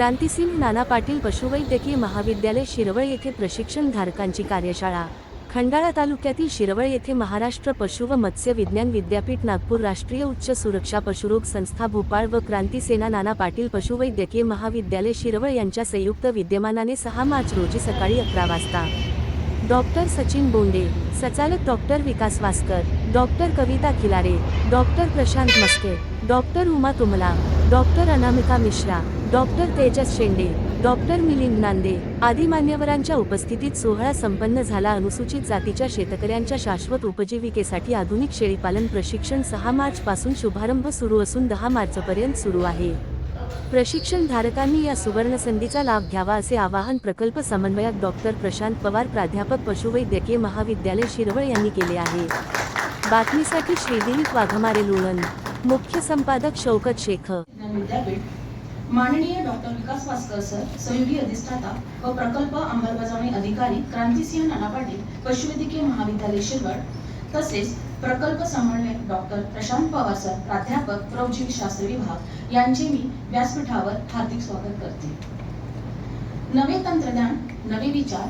क्रांतिसिंह नाना पाटील पशुवैद्यकीय महाविद्यालय शिरवळ येथे प्रशिक्षणधारकांची कार्यशाळा। खंडाळा तालुक्यातील शिरवळ येथे महाराष्ट्र पशु व मत्स्य विज्ञान विद्यापीठ नागपूर, राष्ट्रीय उच्च सुरक्षा पशुरोग संस्था भोपाळ व क्रांतिसेना नाना पाटील पशुवैद्यकीय महाविद्यालय शिरवळ यांच्या संयुक्त विद्यमानाने 6 मार्च रोजी सकाळी 11 वाजता डॉक्टर सचिन बोंडे, संचालक डॉक्टर विकास वास्कर, डॉक्टर कविता खिलारे, डॉक्टर प्रशांत मस्के, डॉक्टर उमा तुमला, डॉक्टर अनामिका मिश्रा, डॉक्टर तेजस शेंडे, डॉक्टर मिलिंद नांदे आदी मान्यवरांच्या उपस्थितीत सोहळा संपन्न झाला। अनुसूचित जातीच्या शेतकऱ्यांच्या शाश्वत उपजीविकेसाठी आधुनिक शेळीपालन प्रशिक्षण 6 मार्च पासून शुभारंभ सुरू असून 10 मार्चपर्यंत सुरू आहे। प्रशिक्षणधारकांनी या सुवर्णसंधीचा लाभ घ्यावा असे आवाहन प्रकल्प समन्वयक डॉक्टर प्रशांत पवार, प्राध्यापक पशुवैद्यकीय महाविद्यालय शिरवळ यांनी केले आहे। बातमीसाठी श्रीदिलीप वाघमारे लोणंद, मुख्य संपादक शौकत शेख। माननीय डॉक्टर विकास वास्कर सर, सहयोगी अधिष्ठाता व प्रकल्प अंमलबजावणी अधिकारी क्रांतिसिंह नाना पाटील पशुवैद्यकीय महाविद्यालय शिरवळ, तसेच प्रकल्प समन्वयक डॉक्टर प्रशांत पवार सर, प्राध्यापक प्रौढजीवशास्त्र विभाग यांचे मी व्यासपीठावर हार्दिक स्वागत करते। नवे तंत्रज्ञान, नवे विचार,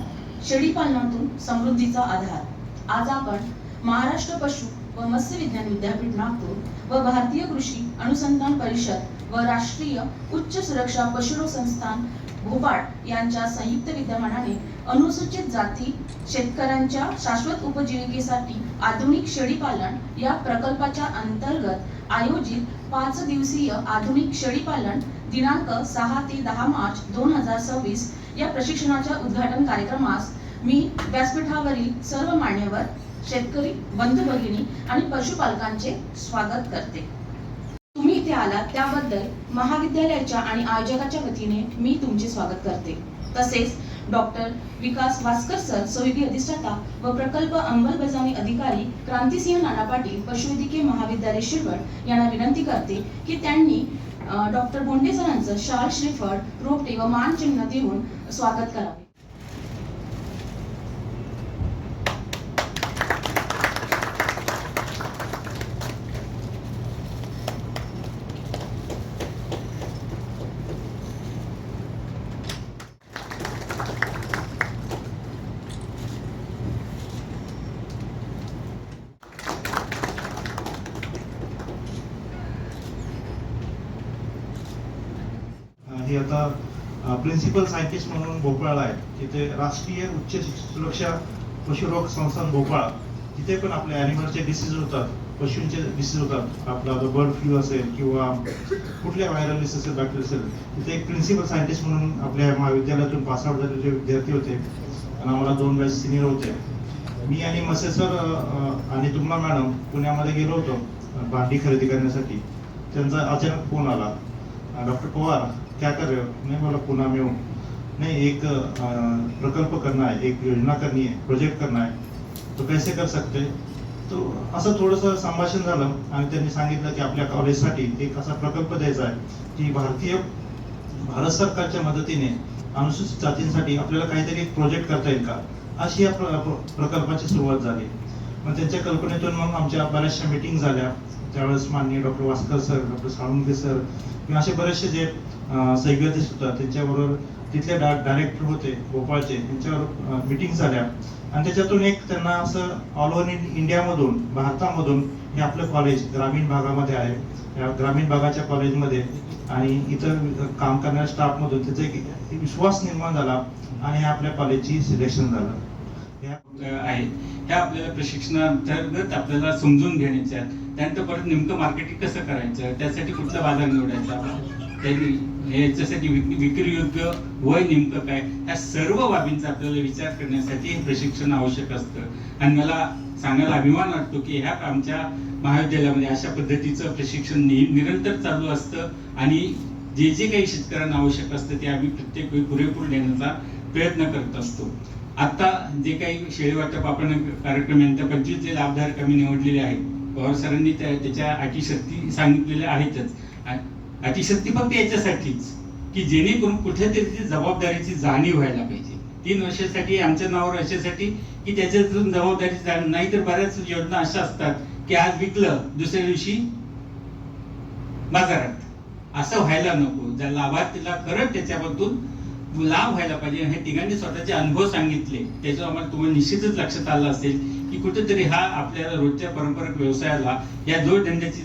शेळीपालनातून समृद्धीचा आधार। आज आपण महाराष्ट्र पशु व मत्स्य विज्ञान विद्यापीठ नागपूर व भारतीय कृषी अनुसंधान परिषद व राष्ट्रीय उच्च सुरक्षा पशुरोग संस्थान भोपाळ यांच्या संयुक्त विद्यमानाने अनुसूचित जाती शेतकऱ्यांच्या शाश्वत उपजीविकेसाठी आधुनिक शेळीपालन या प्रकल्पाच्या अंतर्गत आयोजित 5 दिवसीय आधुनिक शेळीपालन दिनांक 6 ते 10 मार्च 2026 या प्रशिक्षणाच्या उद्घाटन कार्यक्रमास मी व्यासपीठावरील सर्व मान्यवर शेतकरी बंधू भगिनी आणि पशुपालकांचे स्वागत करते। तुम्ही इथे आलात त्याबद्दल महाविद्यालयाच्या आणि आयोजकाच्या वतीने मी तुमचे स्वागत करते। तसेच डॉक्टर विकास वास्कर सर, सहयोगी अधिष्ठाता व प्रकल्प अंमलबजावणी अधिकारी क्रांतिसिंह नाना पाटील पशुवैद्यकीय महाविद्यालय शिरवळ यांना विनंती करते की त्यांनी डॉक्टर बोंडे सरांचं शाल, श्रीफळ, रोपटे व मानचिन्ह देऊन स्वागत करावे। हे आता प्रिन्सिपल सायंटिस्ट म्हणून भोपाळला आहे, तिथे राष्ट्रीय उच्च सुरक्षा पशुरोग संस्थान भोपाळ, तिथे पण आपले ॲनिमलचे डिसीज होतात, पशूंचे डिसीज होतात, आपला बर्ड फ्लू असेल किंवा कुठल्या व्हायरल डिसीज असेल, बॅक्टेरिया असेल, तिथे एक प्रिन्सिपल सायंटिस्ट म्हणून आपल्या महाविद्यालयातून पास आउट झालेले विद्यार्थी होते आणि आम्हाला 2 बॅच सिनियर होते। मी आणि मसे सर आणि तुमला मॅडम पुण्यामध्ये गेलो होतो भांडी खरेदी करण्यासाठी। त्यांचा अचानक फोन आला, डॉक्टर पवार क्या कर रहे हो? नहीं बोला पुणे में हूँ। नहीं, एक प्रकल्प करना है, एक योजना करनी है, प्रोजेक्ट करना है, तो कैसे कर सकते? तो असं थोडंसं संभाषण झालं आणि त्यांनी सांगितलं की आपल्या कॉलेजसाठी एक असा प्रकल्प द्यायचा आहे की भारत सरकारच्या मदतीने अनुसूचित जातींसाठी आपल्याला काहीतरी एक प्रोजेक्ट करता येईल का, अशी या प्रकल्पाची सुरुवात झाली। मग त्यांच्या कल्पनेतून मग आमच्या बऱ्याचशा मीटिंग झाल्या। त्यावेळेस माननीय doctor Waskar sir, doctor Salunke sir किंवा असे बरेचसे जे सहयोगी होतात त्यांच्याबरोबर तिथले डायरेक्टर होते भोपाळचे, त्यांच्यावर मीटिंग झाल्या आणि त्याच्यातून एक त्यांना असं ऑल ओव्हर इंडियामधून, भारतामधून हे आपलं कॉलेज ग्रामीण भागामध्ये आहे, या ग्रामीण भागाच्या कॉलेजमध्ये आणि इतर काम करणाऱ्या स्टाफमधून त्याचा एक विश्वास निर्माण झाला आणि हे आपल्या कॉलेजची सिलेक्शन झालं आहे। ह्या आपल्याला प्रशिक्षणांतर्गत आपल्याला समजून घेण्याचे आहेत। त्यानंतर परत नेमकं मार्केटिंग कसं करायचं, त्यासाठी कुठला बाजार निवडायचा, त्यांनी याच्यासाठी विक्री योग्य वय नेमकं काय, ह्या सर्व बाबींचा आपल्याला विचार करण्यासाठी हे प्रशिक्षण आवश्यक असतं। आणि मला सांगायला अभिमान वाटतो की ह्या आमच्या महाविद्यालयामध्ये अशा पद्धतीचं प्रशिक्षण निरंतर चालू असतं आणि जे जे काही शेतकऱ्यांना आवश्यक असतं ते आम्ही प्रत्येक वेळी पुरेपूर देण्याचा प्रयत्न करत असतो। आता जे काही शेळी वाटप आपण कार्यक्रम यांच्या 25 लाभधारक आम्ही निवडलेले आहेत, पवार सरांनी त्याच्या अटी शर्ती सांगितलेल्या आहेतच। अटी शर्ती फक्त याच्यासाठीच की जेणेकरून कुठेतरी जबाबदारीची जाणीव व्हायला पाहिजे। 3 वर्षासाठी आमच्या नावावर अशासाठी की त्याच्यातून जबाबदारीची जाणीव नाही, तर बऱ्याच योजना अशा असतात की आज विकलं दुसऱ्या दिवशी बाजारात, असं व्हायला नको. ज्या लाभार्थीला खरंच त्याच्याबद्दल लाभ व्हायला पाहिजे. हे तिघांनी स्वतःचे अनुभव सांगितले, त्याच्यावर आम्हाला तुम्हाला निश्चितच लक्षात आलं असेल की कुठेतरी हा आपल्या रोजच्या पारंपरिक व्यवसायाला या जोडधंद्याची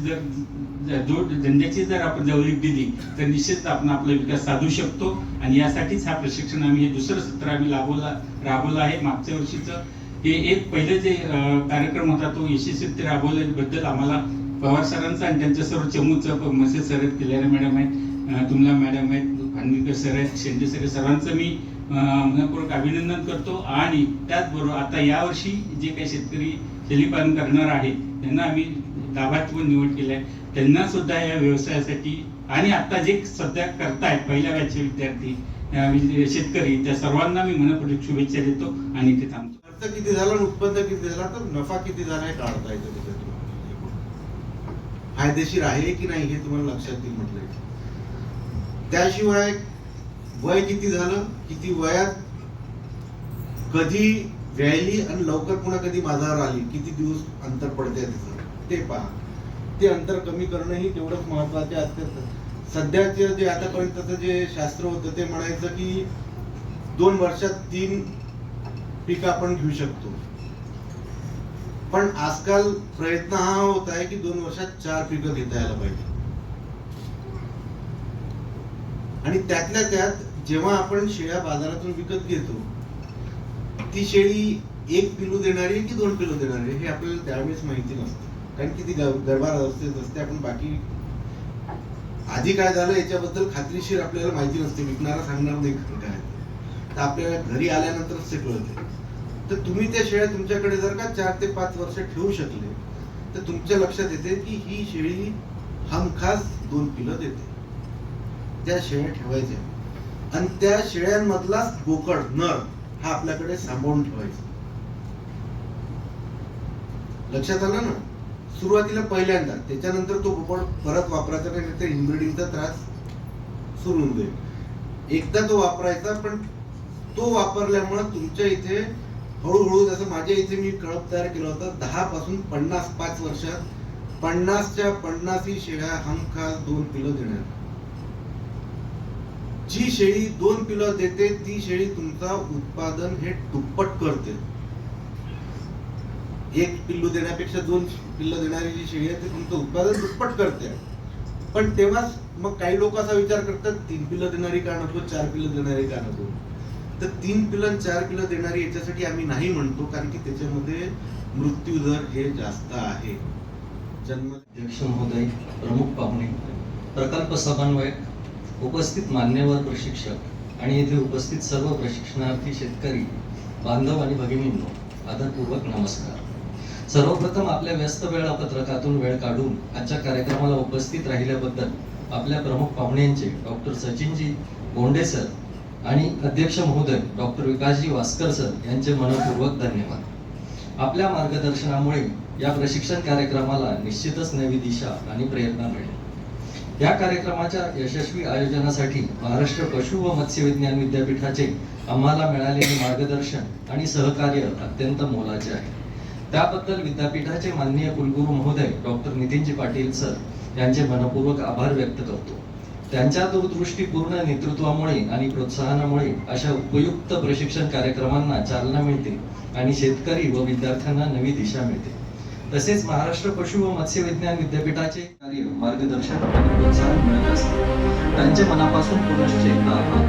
जर आपण जवळीक दिली तर निश्चित आपण आपला विकास साधू शकतो. आणि यासाठीच हा प्रशिक्षण आम्ही हे दुसरं सत्र आम्ही राबवलं आहे. मागच्या वर्षीचं हे एक पहिलं जे कार्यक्रम होता तो यशस्वी राबवल्याबद्दल आम्हाला पवार सरांचा आणि त्यांच्या सर्व चमूचं मसे सर आहेत, किल्लारे मॅडम आहेत, तुमला मॅडम आहेत, खानविलकर सर आहेत, शेंडे सर सर्वांचं मी मनपूर्वक अभिनंदन करतो. आणि त्याचबरोबर आता यावर्षी जे काही शेतकरी शेळीपालन करणार आहेत त्यांना आम्ही लाभार्थी पण निवड केली आहे. त्यांना सुद्धा या व्यवसायासाठी आणि आता जे सध्या करतायत पहिल्या बॅचचे विद्यार्थी शेतकरी त्या सर्वांना मी मनपूर्वक शुभेच्छा देतो आणि इथे थांबतो. खर्च किती झाला आणि उत्पन्न किती झाला तर नफा किती झाला हे काढता येतं त्याच्यातून. फायदेशीर आहे की नाही हे तुम्हाला लक्षात येईल म्हटलंय. त्याशिवाय वय किती झालं, किती वयात कधी व्यायली आणि लवकर पुन्हा कधी माझ्यावर आली, किती दिवस अंतर पडते त्याचं ते पहा. ते अंतर कमी करणं ही तेवढंच महत्वाचे असते. सध्याचे जे आतापर्यंतचं जे शास्त्र होतं ते म्हणायचं की 2 वर्षात 3 पिकं आपण घेऊ शकतो. पण आजकाल प्रयत्न हा होत आहे की 2 वर्षात 4 पिकं घेता यायला पाहिजे. आणि त्यातल्या त्यात जेव्हा आपण शेळ्या बाजारातून विकत घेतो ती शेळी 1 पिलू देणारी की 2 पिलू देणारी हे आपल्याला त्यावेळेस माहिती नसतं. कारण की ती गर्भावस्थेत असते. आपण बाकी आधी काय झालं याच्याबद्दल खात्रीशीर आपल्याला माहिती नसते. विकणारा सांगणार नाही काय, तर आपल्याला घरी आल्यानंतरच ते कळते. तर तुम्ही त्या शेळ्या तुमच्याकडे जर का 4 ते 5 वर्ष ठेवू शकले तर तुमच्या लक्षात येते की ही शेळी हमखास 2 पिलं देते. त्या शेळ्या ठेवायच्या आणि त्या शेळ्यांमधला बोकड नर हा आपल्याकडे सांभाळून ठेवायचा. लक्षात आलं ना? सुरुवातीला पहिल्यांदा, त्याच्यानंतर तो बोकड परत वापरायचा नाही तर इनब्रीडिंगचा त्रास सुरू होऊन जाईल. एकदा तो वापरायचा, पण तो वापरल्यामुळे तुमच्या इथे हळूहळू जसं माझ्या इथे मी कळप तयार केला होता 10 पासून 50 5 वर्षात 50च्या 50 शेळ्या हमखास 2 पिलं देणार. जी शेळी 2 पिलं देते ती शेळी तुमचा उत्पादन हे दुप्पट करते. 1 पिल्लू देण्यापेक्षा 2 पिल्लं देणारी जी शेळी आहे ती तुमचं उत्पादन दुप्पट करते. पण तेव्हाच मग काही लोक असा विचार करतात 3 पिल्लं देणारी का नको, 4 पिल्लं देणारी का नको. तर 3 पिल्लं 4 पिल्लं देणारी याच्यासाठी आम्ही नाही म्हणतो कारण की त्याच्यामध्ये मृत्यू दर हे जास्त आहे. जन्म अध्यक्ष महोदय, प्रमुख पाहुणे, प्रकल्प समन्वयक, उपस्थित मान्यवर प्रशिक्षक आणि येथे उपस्थित सर्व प्रशिक्षणार्थी शेतकरी बांधव आणि भगिनींनो, आदरपूर्वक नमस्कार. सर्वप्रथम आपल्या व्यस्त वेळापत्रकातून वेळ काढून आजच्या कार्यक्रमाला उपस्थित राहिल्याबद्दल आपल्या प्रमुख पाहुण्यांचे डॉक्टर सचिनजी बोंडे सर आणि अध्यक्ष महोदय डॉक्टर विकासजी वास्कर सर यांचे मनपूर्वक धन्यवाद. आपल्या मार्गदर्शनामुळे या प्रशिक्षण कार्यक्रमाला निश्चितच नवी दिशा आणि प्रेरणा मिळेल. या कार्यक्रमाच्या यशस्वी आयोजनासाठी महाराष्ट्र पशु व मत्स्य विज्ञान विद्यापीठाचे आम्हाला मिळालेले मार्गदर्शन आणि सहकार्य अत्यंत मोलाचे आहे. त्याबद्दल विद्यापीठाचे माननीय कुलगुरू महोदय डॉक्टर नितीनजी पाटील सर यांचे मनपूर्वक आभार व्यक्त करतो. त्यांच्या दूरदृष्टीपूर्ण नेतृत्वामुळे आणि प्रोत्साहनामुळे अशा उपयुक्त प्रशिक्षण कार्यक्रमांना चालना मिळते आणि शेतकरी व विद्यार्थ्यांना नवी दिशा मिळते. तसेच महाराष्ट्र पशु व मत्स्य विज्ञान विद्यापीठाचे कार्य मार्गदर्शन आणि प्रोत्साहन मिळत असते. त्यांचे मनापासून पुनश्च एकदा आभार.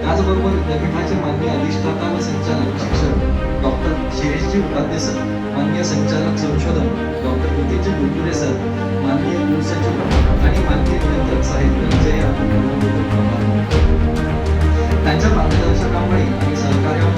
त्याचबरोबर विद्यापीठाचे माननीय अधिष्ठाता व संचालक शिक्षक डॉक्टर शिरीषजी उपाध्ये सर, माननीय संचालक संशोधन डॉक्टर नितीनजी गुलगुले सर, माननीय कुलसचिव आणि माननीय नियंत्रक साहेब यांचे आपण त्यांच्या मार्गदर्शनामुळे आणि सहकार्यामुळे